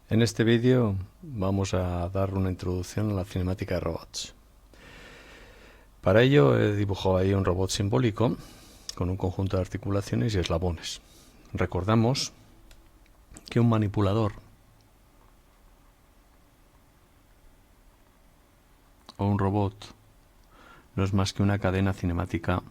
En este vídeo vamos a dar una introducción a la cinemática de robots. Para ello he dibujado ahí un robot simbólico con un conjunto de articulaciones y eslabones. Recordamos que un manipulador o un robot no es más que una cadena cinemática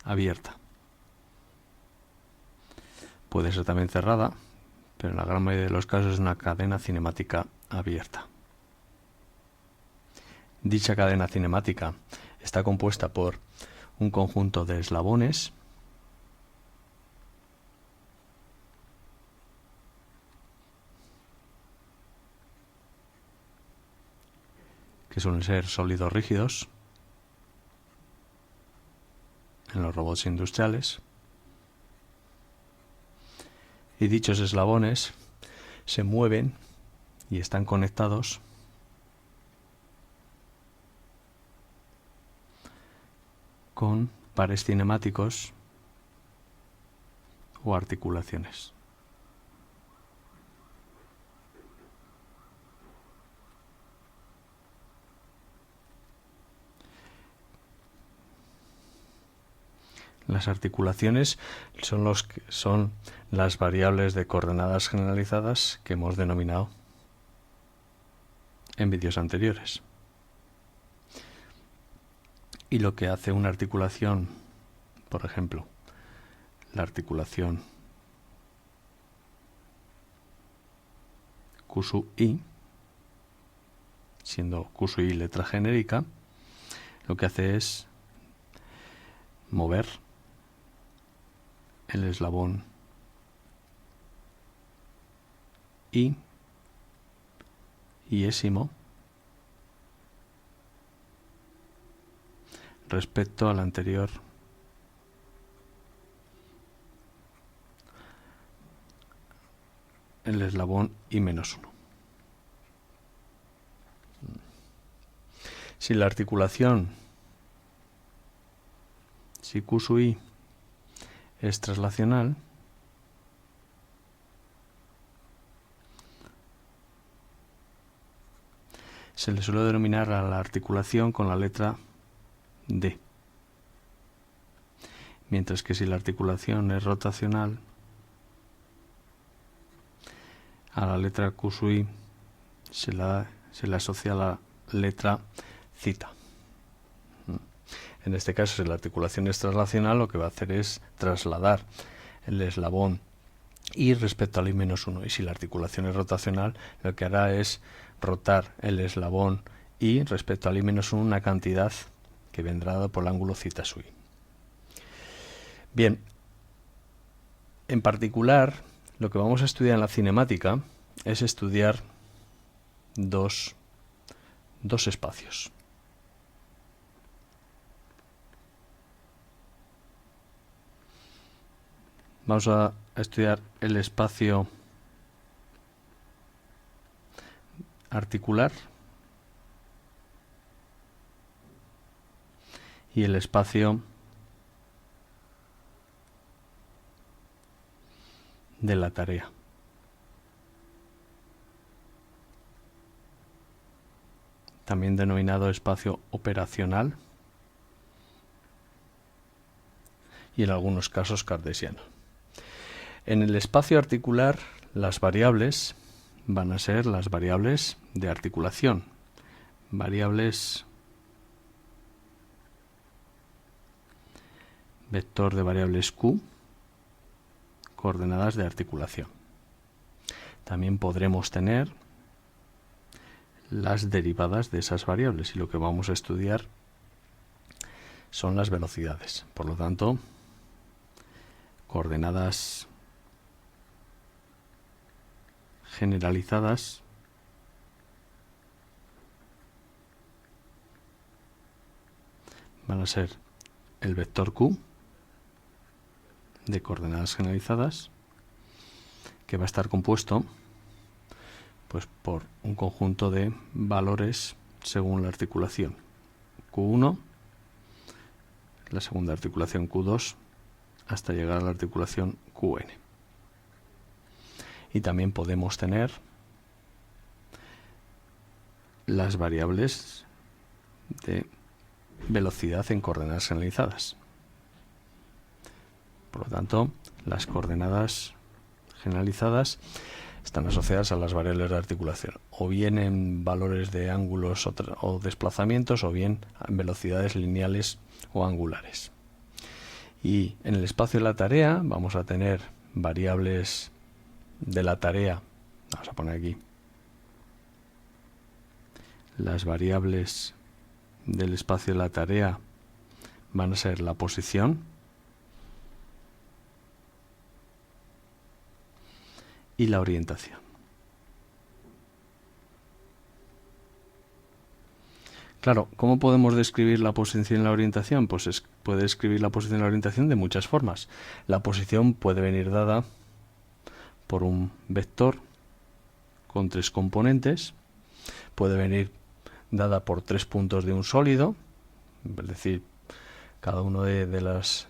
abierta. Puede ser también cerrada, pero en la gran mayoría de los casos es una cadena cinemática abierta. Dicha cadena cinemática está compuesta por un conjunto de eslabones que suelen ser sólidos rígidos en los robots industriales, y dichos eslabones se mueven y están conectados con pares cinemáticos o articulaciones. Las articulaciones son las variables de coordenadas generalizadas que hemos denominado en vídeos anteriores. Y lo que hace una articulación, por ejemplo, la articulación Q sub I, siendo Q sub I letra genérica, lo que hace es mover el eslabón I iésimo respecto al anterior el eslabón I-1. Si la articulación, si Q sub I es traslacional, se le suele denominar a la articulación con la letra D. Mientras que si la articulación es rotacional, a la letra Q sub I se le asocia la letra zeta. En este caso, si la articulación es traslacional, lo que va a hacer es trasladar el eslabón I respecto al I-1. Y si la articulación es rotacional, lo que hará es rotar el eslabón I respecto al I-1 una cantidad que vendrá dada por el ángulo zeta sub I. Bien, en particular, lo que vamos a estudiar en la cinemática es estudiar dos espacios. Vamos a estudiar el espacio articular y el espacio de la tarea. También denominado espacio operacional y en algunos casos cartesiano. En el espacio articular, las variables van a ser las variables de articulación, variables vector de variables Q, coordenadas de articulación. También podremos tener las derivadas de esas variables y lo que vamos a estudiar son las velocidades. Por lo tanto, coordenadas generalizadas van a ser el vector Q de coordenadas generalizadas, que va a estar compuesto pues por un conjunto de valores según la articulación Q1, la segunda articulación Q2, hasta llegar a la articulación Qn. Y también podemos tener las variables de velocidad en coordenadas generalizadas. Por lo tanto, las coordenadas generalizadas están asociadas a las variables de articulación, o bien en valores de ángulos o desplazamientos, o bien en velocidades lineales o angulares. Y en el espacio de la tarea vamos a tener variables de la tarea. Vamos a poner aquí las variables del espacio de la tarea van a ser la posición y la orientación. Claro, ¿cómo podemos describir la posición y la orientación? Pues puede describir la posición y la orientación de muchas formas. La posición puede venir dada por un vector con 3 componentes, puede venir dada por 3 puntos de un sólido, es decir, cada uno de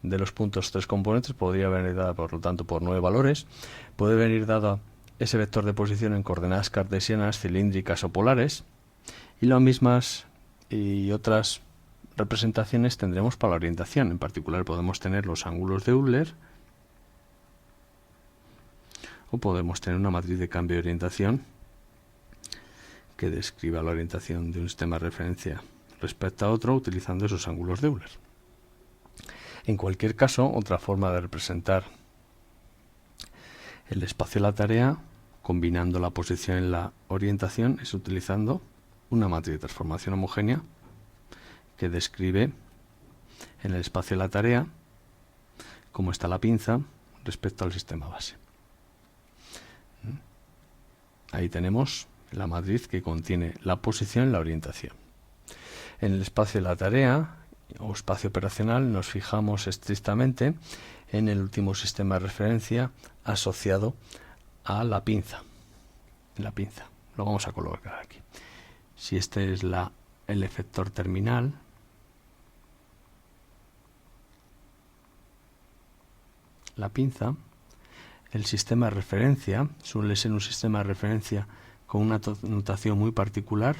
los puntos 3 componentes podría venir dada, por lo tanto, por 9 valores. Puede venir dada ese vector de posición en coordenadas cartesianas, cilíndricas o polares, y las mismas y otras representaciones tendremos para la orientación. En particular podemos tener los ángulos de Euler, o podemos tener una matriz de cambio de orientación que describa la orientación de un sistema de referencia respecto a otro utilizando esos ángulos de Euler. En cualquier caso, otra forma de representar el espacio de la tarea, combinando la posición y la orientación, es utilizando una matriz de transformación homogénea que describe en el espacio de la tarea cómo está la pinza respecto al sistema base. Ahí tenemos la matriz que contiene la posición y la orientación. En el espacio de la tarea o espacio operacional nos fijamos estrictamente en el último sistema de referencia asociado a la pinza. La pinza. Lo vamos a colocar aquí. Si este es el efector terminal, la pinza, el sistema de referencia suele ser un sistema de referencia con una notación muy particular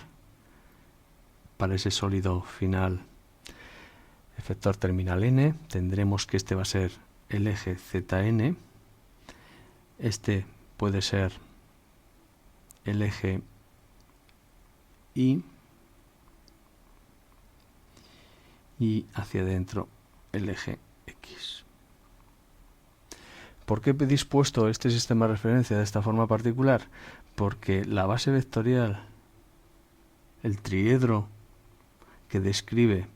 para ese sólido final efector terminal n. Tendremos que este va a ser el eje Zn, este puede ser el eje Y y hacia adentro el eje X. ¿Por qué he dispuesto este sistema de referencia de esta forma particular? Porque la base vectorial, el triedro que describe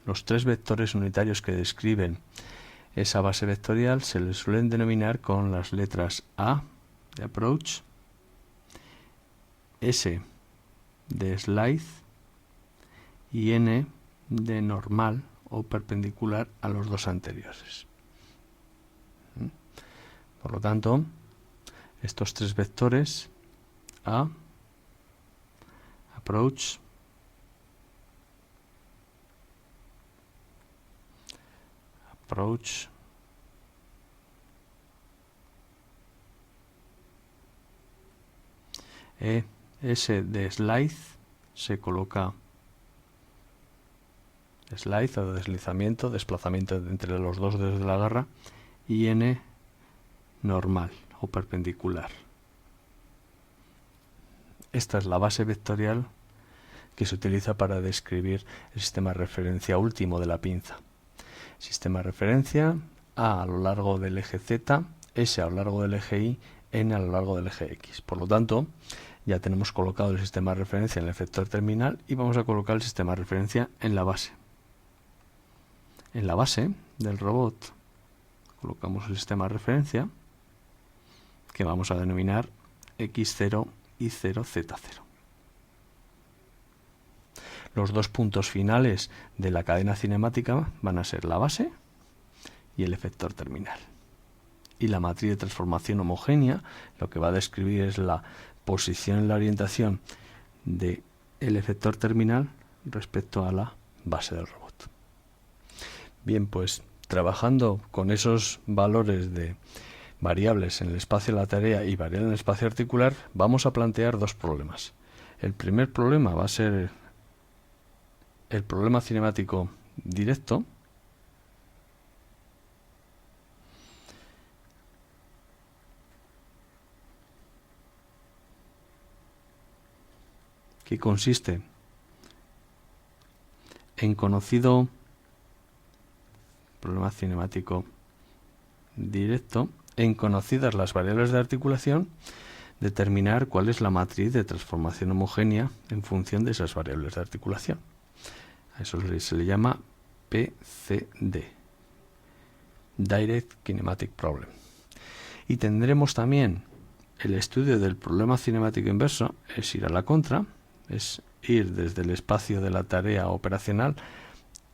los 3 vectores unitarios que describen esa base vectorial, se les suelen denominar con las letras A de approach, S de slice y N de normal o perpendicular a los 2 anteriores. Por lo tanto, estos 3 vectores A, approach, S de slice se coloca slice o deslizamiento, desplazamiento entre los 2 dedos de la garra, y N normal o perpendicular. Esta es la base vectorial que se utiliza para describir el sistema de referencia último de la pinza. Sistema de referencia A lo largo del eje Z, S a lo largo del eje Y, N a lo largo del eje X. Por lo tanto, ya tenemos colocado el sistema de referencia en el efector terminal y vamos a colocar el sistema de referencia en la base. En la base del robot colocamos el sistema de referencia que vamos a denominar X0 y 0Z0. Los 2 puntos finales de la cadena cinemática van a ser la base y el efector terminal. Y la matriz de transformación homogénea lo que va a describir es la posición y la orientación del efector terminal respecto a la base del robot. Bien, pues trabajando con esos valores de variables en el espacio de la tarea y variables en el espacio articular, vamos a plantear dos problemas. El primer problema va a ser el problema cinemático directo, que consiste en conocido problema cinemático directo, en conocidas las variables de articulación, determinar cuál es la matriz de transformación homogénea en función de esas variables de articulación. A eso se le llama PCD, Direct Kinematic Problem. Y tendremos también el estudio del problema cinemático inverso, es ir a la contra, es ir desde el espacio de la tarea operacional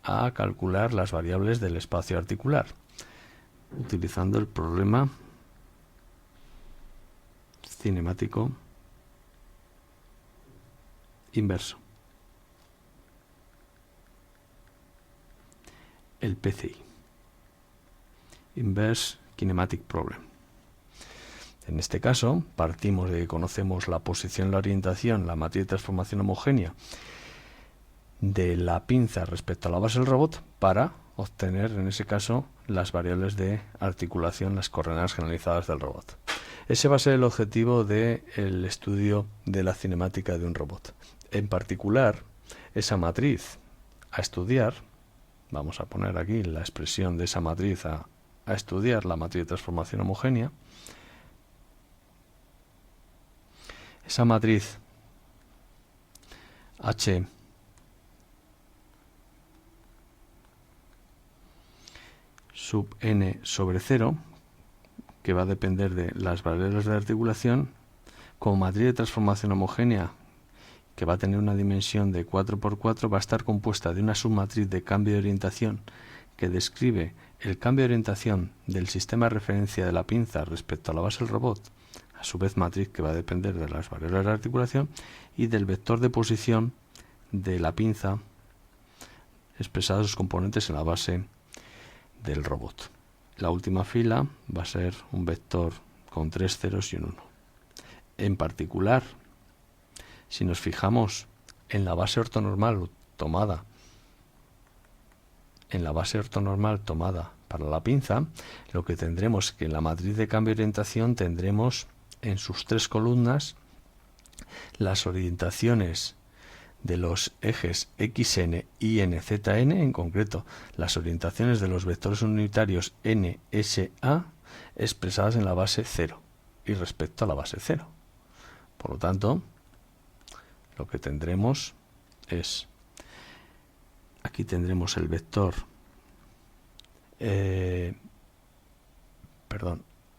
a calcular las variables del espacio articular, utilizando el problema cinemático inverso, el PCI, Inverse Kinematic Problem. En este caso, partimos de que conocemos la posición, la orientación, la matriz de transformación homogénea de la pinza respecto a la base del robot para obtener, en ese caso, las variables de articulación, las coordenadas generalizadas del robot. Ese va a ser el objetivo del estudio de la cinemática de un robot. En particular, esa matriz a estudiar, vamos a poner aquí la expresión de esa matriz a estudiar, la matriz de transformación homogénea. Esa matriz H sub n sobre 0, que va a depender de las variables de articulación, como matriz de transformación homogénea, que va a tener una dimensión de 4×4, va a estar compuesta de una submatriz de cambio de orientación que describe el cambio de orientación del sistema de referencia de la pinza respecto a la base del robot, a su vez matriz que va a depender de las variables de articulación, y del vector de posición de la pinza expresados sus componentes en la base del robot. La última fila va a ser un vector con 3 ceros y un 1. En particular, si nos fijamos en la base ortonormal tomada para la pinza, lo que tendremos es que en la matriz de cambio de orientación tendremos en sus tres columnas las orientaciones de los ejes xn y nzn, en concreto las orientaciones de los vectores unitarios nsa expresadas en la base 0 y respecto a la base 0. Por lo tanto, lo que tendremos es, aquí tendremos el vector,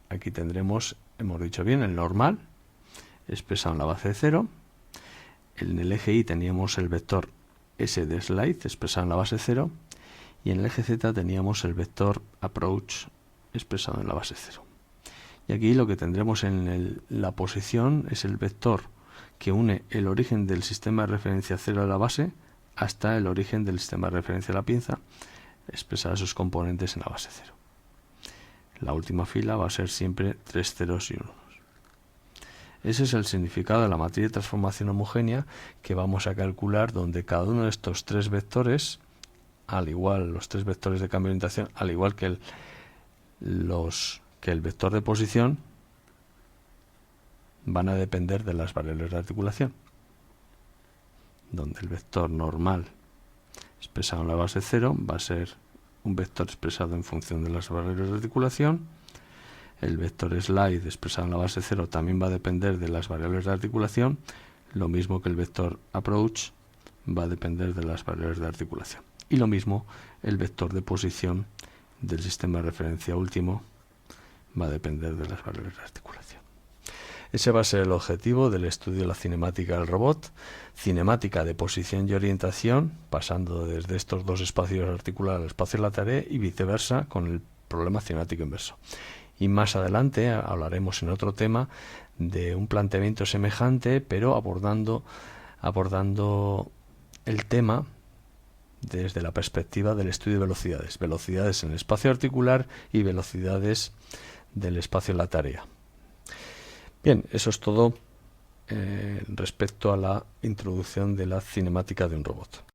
aquí tendremos, hemos dicho bien, el normal expresado en la base 0. En el eje Y teníamos el vector S de slide expresado en la base 0, y en el eje Z teníamos el vector approach expresado en la base 0. Y aquí lo que tendremos en la posición es el vector que une el origen del sistema de referencia 0 de la base hasta el origen del sistema de referencia de la pinza, expresadas sus componentes en la base 0. La última fila va a ser siempre 3 ceros y 1. Ese es el significado de la matriz de transformación homogénea que vamos a calcular, donde cada uno de estos tres vectores, al igual los tres vectores de cambio de orientación, al igual que el vector de posición, van a depender de las variables de articulación, donde el vector normal expresado en la base 0 va a ser un vector expresado en función de las variables de articulación. El vector slide expresado en la base 0 también va a depender de las variables de articulación, lo mismo que el vector approach va a depender de las variables de articulación. Y lo mismo el vector de posición del sistema de referencia último va a depender de las variables de articulación. Ese va a ser el objetivo del estudio de la cinemática del robot, cinemática de posición y orientación, pasando desde estos dos espacios articulares al espacio de la tarea y viceversa con el problema cinemático inverso. Y más adelante hablaremos en otro tema de un planteamiento semejante, pero abordando el tema desde la perspectiva del estudio de velocidades. Velocidades en el espacio articular y velocidades del espacio en la tarea. Bien, eso es todo respecto a la introducción de la cinemática de un robot.